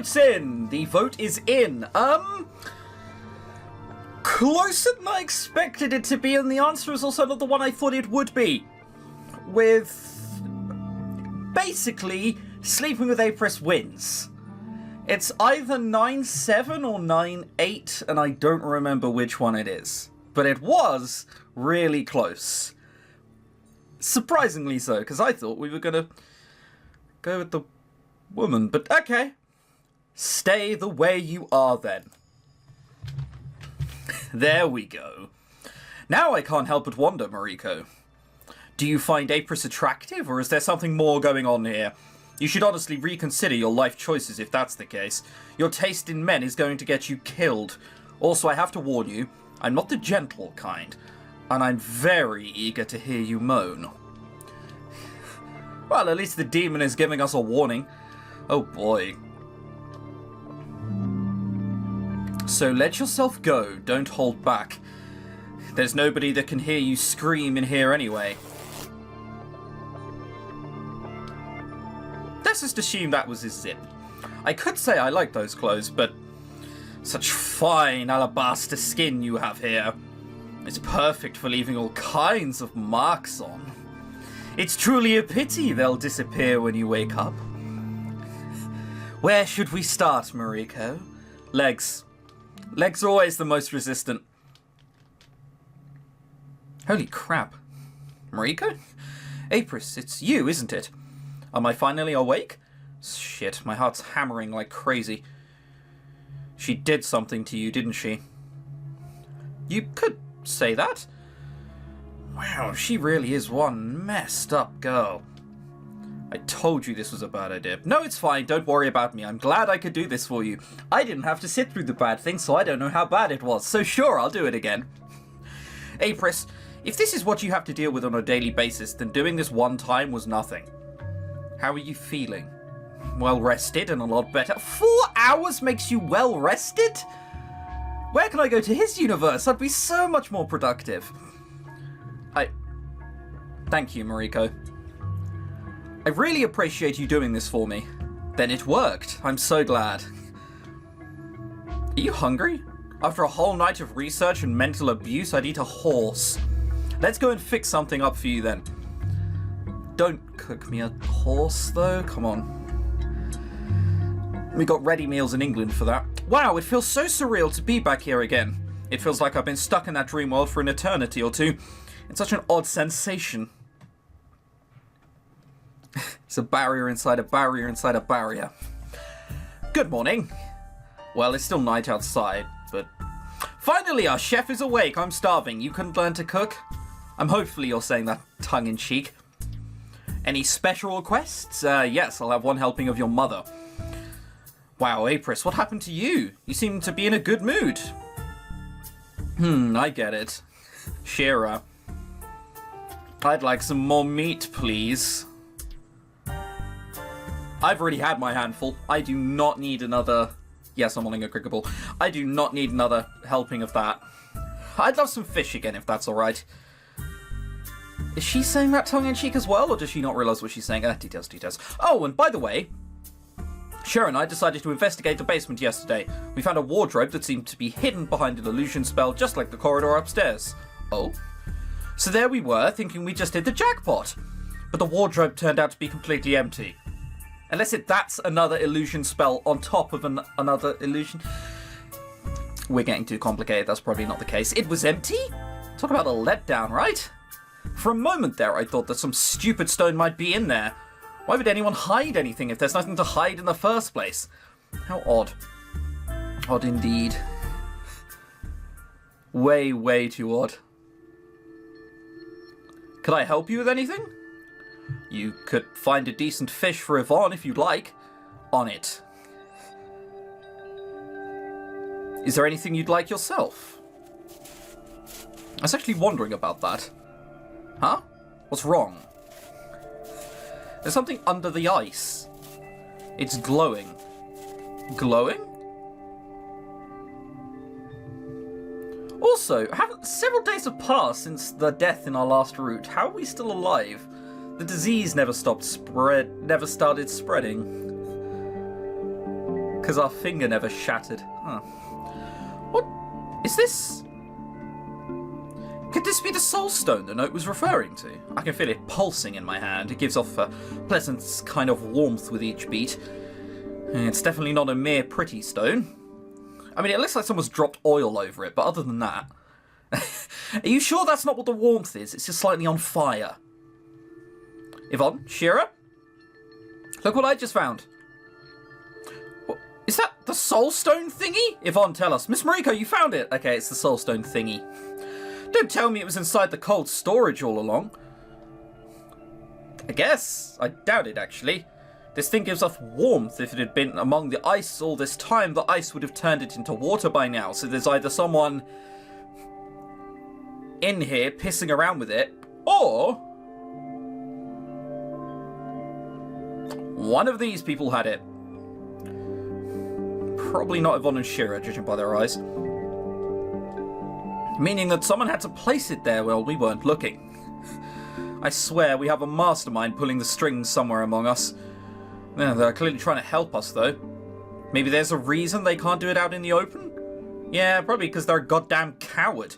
vote's in! The vote is in. Closer than I expected it to be, and the answer is also not the one I thought it would be. With... basically, sleeping with April wins. It's either 9-7 or 9-8, and I don't remember which one it is. But it was really close. Surprisingly so, because I thought we were going to go with the woman. But okay. Stay the way you are then. There we go. Now I can't help but wonder, Mariko. Do you find Apris attractive, or is there something more going on here? You should honestly reconsider your life choices if that's the case. Your taste in men is going to get you killed. Also, I have to warn you, I'm not the gentle kind, and I'm very eager to hear you moan. Well, at least the demon is giving us a warning. Oh boy. So let yourself go, don't hold back. There's nobody that can hear you scream in here anyway. Let's just assume that was his zip. I could say I like those clothes, but such fine alabaster skin you have here. It's perfect for leaving all kinds of marks on. It's truly a pity they'll disappear when you wake up. Where should we start, Mariko? Legs. Legs are always the most resistant. Holy crap. Mariko? Apris, it's you, isn't it? Am I finally awake? Shit, my heart's hammering like crazy. She did something to you, didn't she? You could say that. Wow, she really is one messed up girl. I told you this was a bad idea. No, it's fine, don't worry about me. I'm glad I could do this for you. I didn't have to sit through the bad thing, so I don't know how bad it was. So sure, I'll do it again. Apris, if this is what you have to deal with on a daily basis, then doing this one time was nothing. How are you feeling? Well rested and a lot better. 4 hours makes you well rested? Where can I go to his universe? I'd be so much more productive. Thank you, Mariko. I really appreciate you doing this for me. Then it worked. I'm so glad. Are you hungry? After a whole night of research and mental abuse, I'd eat a horse. Let's go and fix something up for you then. Don't cook me a horse, though. Come on. We got ready meals in England for that. Wow, it feels so surreal to be back here again. It feels like I've been stuck in that dream world for an eternity or two. It's such an odd sensation. It's a barrier inside a barrier inside a barrier. Good morning. Well, it's still night outside, but... Finally, our chef is awake. I'm starving. You couldn't learn to cook? Hopefully you're saying that tongue-in-cheek. Any special requests? Yes, I'll have one helping of your mother. Wow, Apris, what happened to you? You seem to be in a good mood. I get it. Shira. I'd like some more meat, please. I've already had my handful. I do not need another... Yes, I'm wanting a cricket ball. I do not need another helping of that. I'd love some fish again, if that's alright. Is she saying that tongue-in-cheek as well, or does she not realise what she's saying? Details. Oh, and by the way, Cher and I decided to investigate the basement yesterday. We found a wardrobe that seemed to be hidden behind an illusion spell, just like the corridor upstairs. Oh? So there we were, thinking we just hit the jackpot. But the wardrobe turned out to be completely empty. Unless that's another illusion spell on top of another illusion. We're getting too complicated, that's probably not the case. It was empty? Talk about a letdown, right? For a moment there, I thought that some stupid stone might be in there. Why would anyone hide anything if there's nothing to hide in the first place? How odd. Odd indeed. Way, way too odd. Could I help you with anything? You could find a decent fish for Yvonne if you'd like. On it. Is there anything you'd like yourself? I was actually wondering about that. Huh? What's wrong? There's something under the ice. It's glowing. Glowing? Also, several days have passed since the death in our last route. How are we still alive? The disease never started spreading. because our finger never shattered. Huh. What is this? Could this be the soul stone the note was referring to? I can feel it pulsing in my hand. It gives off a pleasant kind of warmth with each beat. It's definitely not a mere pretty stone. I mean, it looks like someone's dropped oil over it, but other than that... Are you sure that's not what the warmth is? It's just slightly on fire. Yvonne? Shira? Look what I just found. What, is that the soul stone thingy? Yvonne, tell us. Miss Mariko, you found it. Okay, it's the soul stone thingy. Don't tell me it was inside the cold storage all along. I guess. I doubt it, actually. This thing gives off warmth. If it had been among the ice all this time, the ice would have turned it into water by now. So there's either someone in here pissing around with it, or one of these people had it. Probably not Yvonne and Shira, judging by their eyes. Meaning that someone had to place it there while we weren't looking. I swear we have a mastermind pulling the strings somewhere among us. Yeah, they're clearly trying to help us, though. Maybe there's a reason they can't do it out in the open? Yeah, probably because they're a goddamn coward.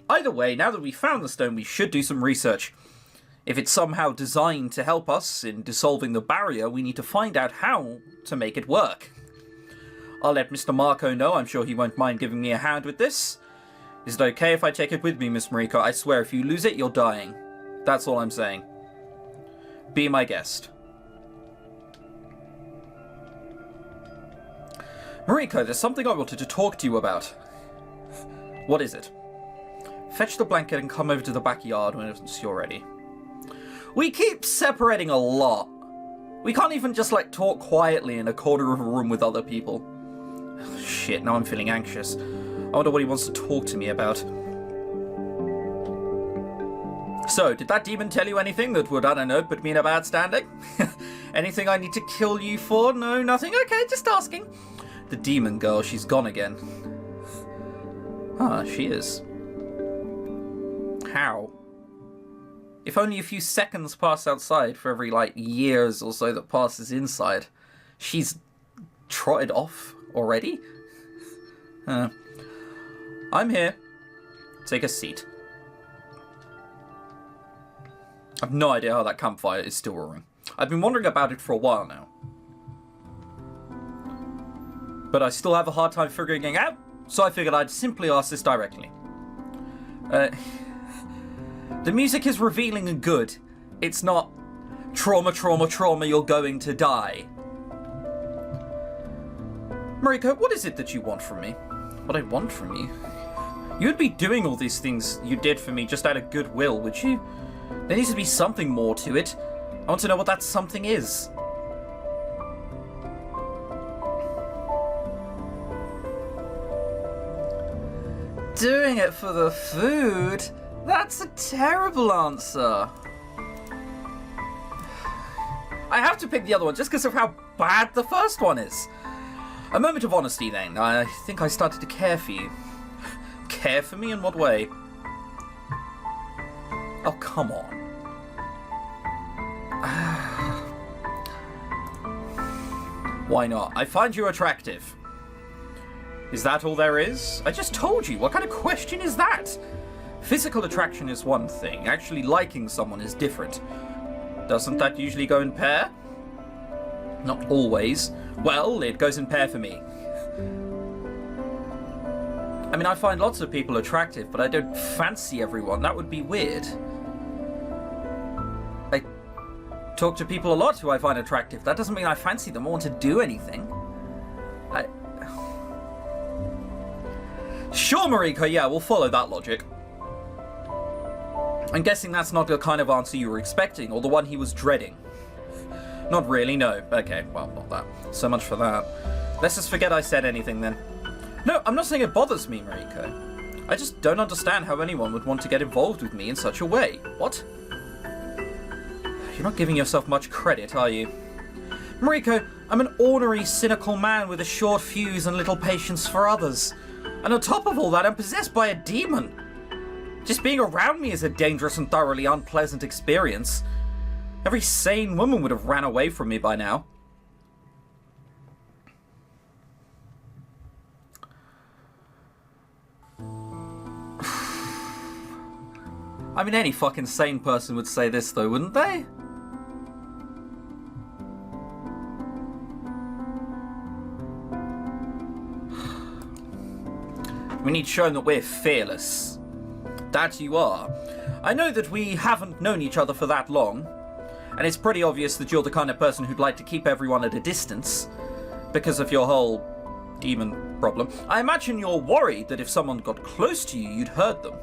Either way, now that we found the stone, we should do some research. If it's somehow designed to help us in dissolving the barrier, we need to find out how to make it work. I'll let Mr. Marco know. I'm sure he won't mind giving me a hand with this. Is it okay if I take it with me, Miss Mariko? I swear, if you lose it, you're dying. That's all I'm saying. Be my guest. Mariko, there's something I wanted to talk to you about. What is it? Fetch the blanket and come over to the backyard when you're ready. We keep separating a lot. We can't even just, like, talk quietly in a corner of a room with other people. Shit, now I'm feeling anxious. I wonder what he wants to talk to me about. So, did that demon tell you anything that would, I don't know, put me in a bad standing? Anything I need to kill you for? No, nothing? Okay, just asking. The demon girl, she's gone again. Ah, she is. How? If only a few seconds pass outside for every, like, years or so that passes inside. She's trotted off already? I'm here. Take a seat. I've no idea how that campfire is still roaring. I've been wondering about it for a while now. But I still have a hard time figuring it out, so I figured I'd simply ask this directly. The music is revealing and good. It's not trauma, trauma, trauma, you're going to die. Mariko, what is it that you want from me? What I want from you? You'd be doing all these things you did for me just out of goodwill, would you? There needs to be something more to it. I want to know what that something is. Doing it for the food? That's a terrible answer. I have to pick the other one just because of how bad the first one is. A moment of honesty then. I think I started to care for you. Care for me in what way? Oh, come on. Why not? I find you attractive. Is that all there is? I just told you. What kind of question is that? Physical attraction is one thing. Actually liking someone is different. Doesn't that usually go in pair? Not always. Well, it goes in pair for me. I mean, I find lots of people attractive, but I don't fancy everyone. That would be weird. I talk to people a lot who I find attractive. That doesn't mean I fancy them or want to do anything. Sure, Mariko, yeah, we'll follow that logic. I'm guessing that's not the kind of answer you were expecting, or the one he was dreading. Not really, no. Okay, well, not that. So much for that. Let's just forget I said anything then. No, I'm not saying it bothers me, Mariko. I just don't understand how anyone would want to get involved with me in such a way. What? You're not giving yourself much credit, are you? Mariko, I'm an ornery, cynical man with a short fuse and little patience for others. And on top of all that, I'm possessed by a demon. Just being around me is a dangerous and thoroughly unpleasant experience. Every sane woman would have ran away from me by now. I mean, any fucking sane person would say this, though, wouldn't they? We need shown that we're fearless. That you are. I know that we haven't known each other for that long, and it's pretty obvious that you're the kind of person who'd like to keep everyone at a distance because of your whole demon problem. I imagine you're worried that if someone got close to you, you'd hurt them.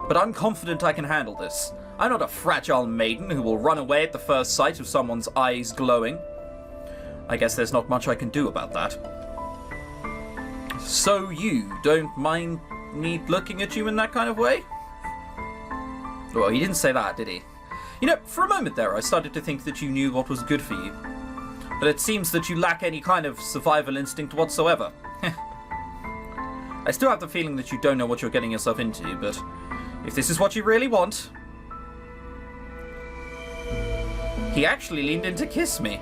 But I'm confident I can handle this. I'm not a fragile maiden who will run away at the first sight of someone's eyes glowing. I guess there's not much I can do about that. So you don't mind me looking at you in that kind of way? Well, he didn't say that, did he? You know, for a moment there, I started to think that you knew what was good for you. But it seems that you lack any kind of survival instinct whatsoever. I still have the feeling that you don't know what you're getting yourself into, but if this is what you really want... He actually leaned in to kiss me.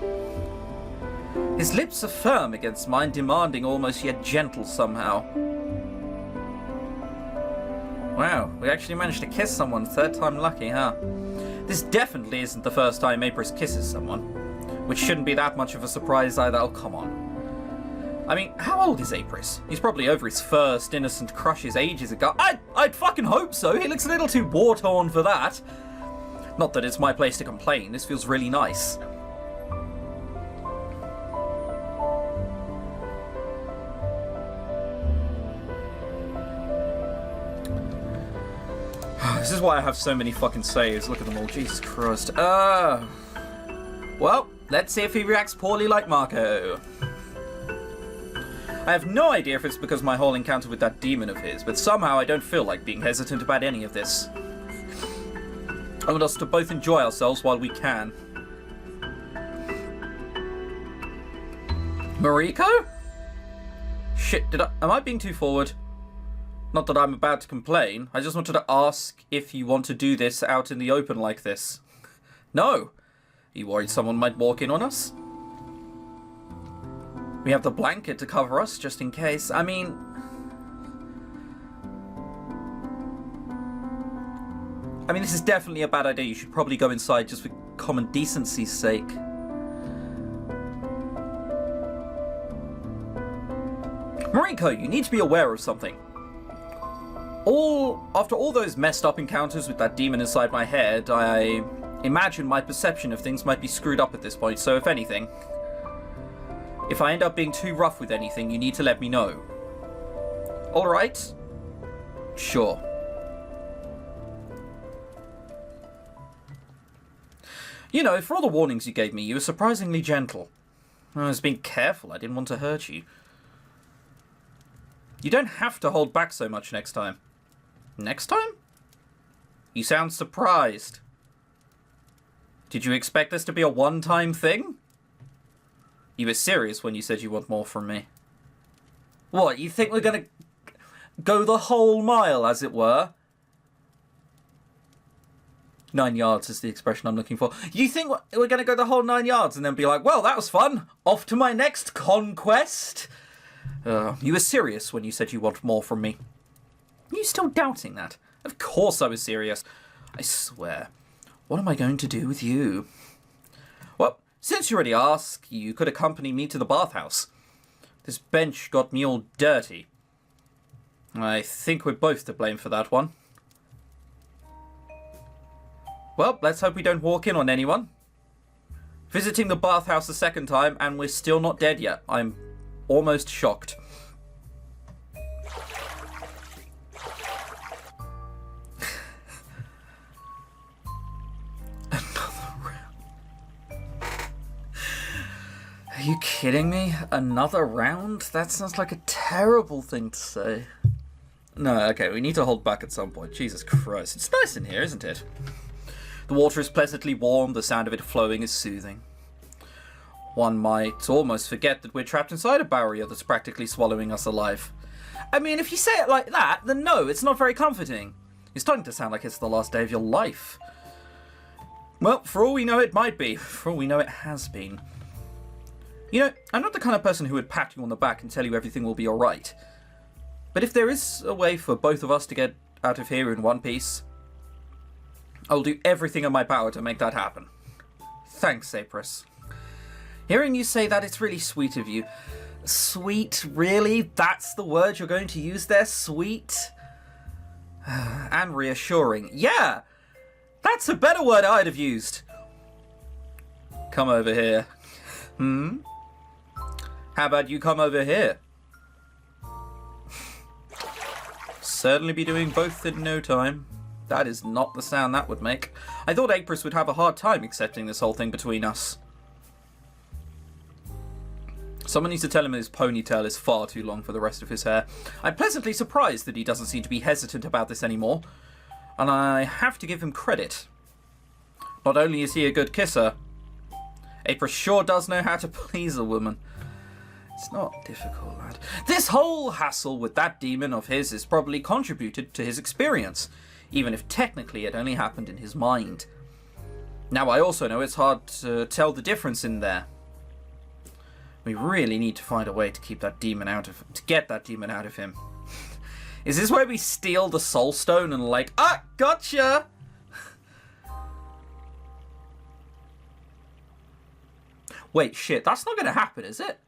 His lips are firm against mine, demanding almost yet gentle somehow. Wow, we actually managed to kiss someone, third time lucky, huh? This definitely isn't the first time Apris kisses someone, which shouldn't be that much of a surprise either. Oh, come on. I mean, how old is Apris? He's probably over his first innocent crushes ages ago. I'd fucking hope so. He looks a little too war-torn for that. Not that it's my place to complain. This feels really nice. This is why I have so many fucking saves. Look at them all. Jesus Christ. Well, let's see if he reacts poorly like Marco. I have no idea if it's because my whole encounter with that demon of his, but somehow I don't feel like being hesitant about any of this. I want us to both enjoy ourselves while we can. Mariko? Shit, am I being too forward? Not that I'm about to complain. I just wanted to ask if you want to do this out in the open like this. No. Are you worried someone might walk in on us? We have the blanket to cover us, just in case. I mean... this is definitely a bad idea. You should probably go inside just for common decency's sake. Mariko, you need to be aware of something. After all those messed up encounters with that demon inside my head, I imagine my perception of things might be screwed up at this point, so if anything, if I end up being too rough with anything, you need to let me know. Alright? Sure. You know, for all the warnings you gave me, you were surprisingly gentle. I was being careful, I didn't want to hurt you. You don't have to hold back so much next time. Next time? You sound surprised. Did you expect this to be a one-time thing? You were serious when you said you want more from me. What, you think we're gonna go the whole mile, as it were? 9 yards is the expression I'm looking for. You think we're gonna go the whole 9 yards and then be like, well, that was fun. Off to my next conquest? You were serious when you said you want more from me. Are you still doubting that? Of course I was serious. I swear. What am I going to do with you? Well, since you already asked, you could accompany me to the bathhouse. This bench got me all dirty. I think we're both to blame for that one. Well, let's hope we don't walk in on anyone. Visiting the bathhouse a second time, and we're still not dead yet. I'm almost shocked. Are you kidding me? Another round? That sounds like a terrible thing to say. No, okay, we need to hold back at some point. Jesus Christ. It's nice in here, isn't it? The water is pleasantly warm, the sound of it flowing is soothing. One might almost forget that we're trapped inside a barrier that's practically swallowing us alive. I mean, if you say it like that, then no, it's not very comforting. It's starting to sound like it's the last day of your life. Well, for all we know, it might be. For all we know, it has been. You know, I'm not the kind of person who would pat you on the back and tell you everything will be alright. But if there is a way for both of us to get out of here in one piece. I'll do everything in my power to make that happen. Thanks, Apris. Hearing you say that, it's really sweet of you. Sweet? Really? That's the word you're going to use there? Sweet? And reassuring. Yeah! That's a better word I'd have used. Come over here. How about you come over here? Certainly be doing both in no time. That is not the sound that would make. I thought Apris would have a hard time accepting this whole thing between us. Someone needs to tell him his ponytail is far too long for the rest of his hair. I'm pleasantly surprised that he doesn't seem to be hesitant about this anymore. And I have to give him credit. Not only is he a good kisser, Apris sure does know how to please a woman. It's not difficult, lad. This whole hassle with that demon of his has probably contributed to his experience, even if technically it only happened in his mind. Now I also know it's hard to tell the difference in there. We really need to find a way to keep that demon out of to get that demon out of him. Is this where we steal the soul stone and like, ah, gotcha? Wait, shit, that's not gonna happen, is it?